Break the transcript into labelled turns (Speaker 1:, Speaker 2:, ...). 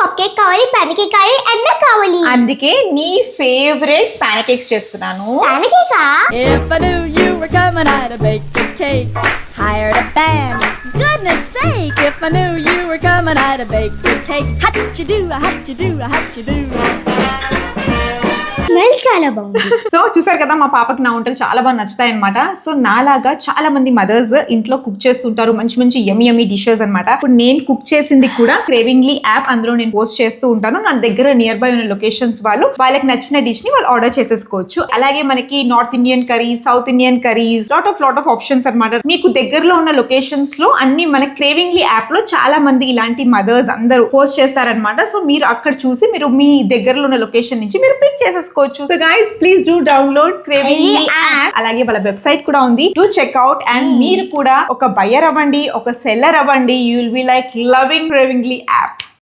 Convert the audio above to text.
Speaker 1: Cup cake కావాలి, pan cake కావాలి, అన్నీ కావాలి.
Speaker 2: అందుకే నీ ఫేవరెట్ పాన్ కేక్స్ చేస్తున్నాను.
Speaker 1: Pan కేకా?
Speaker 3: If I knew you were coming, I'd have baked a cake, hired a band. Goodness sake, if I knew you were coming, I'd have baked a cake. How'd you do, how'd you do, how'd you do?
Speaker 1: Smell చాలా బాగుంది.
Speaker 2: So చూసారు కదా, మా పాపకి నా వంటలు చాలా బాగా నచ్చుతాయి అనమాట. సో నాలాగా చాలా మంది మదర్స్ ఇంట్లో కుక్ చేస్తుంటారు మంచి మంచి యమ్మీ డిషెస్ అనమాట. ఇప్పుడు నేను కుక్ చేసింది కూడా క్రేవింగ్లీ యాప్, అందులో నేను పోస్ట్ చేస్తూ ఉంటాను. నా దగ్గర నియర్ బై ఉన్న లొకేషన్స్ వాళ్ళకి నచ్చిన డిష్ ని వాళ్ళు ఆర్డర్ చేసేసుకోవచ్చు. అలాగే మనకి north Indian curries, south Indian curries, lot of options అనమాట. మీకు దగ్గరలో ఉన్న లొకేషన్స్ లో అన్ని మన క్రేవింగ్లీ యాప్ లో చాలా మంది ఇలాంటి మదర్స్ అందరూ పోస్ట్ చేస్తారనమాట. సో మీరు అక్కడ చూసి మీరు మీ దగ్గరలో ఉన్న లొకేషన్ నుంచి మీరు పిక్ చేసేసుకోవచ్చు. So guys, please do download Cravingly app. అలాగే వాళ్ళ వెబ్సైట్ కూడా ఉంది, డూ చెక్అవుట్. అండ్ మీరు కూడా ఒక బయర్ అవ్వండి, ఒక సెల్లర్ అవ్వండి. You will be like loving Cravingly app.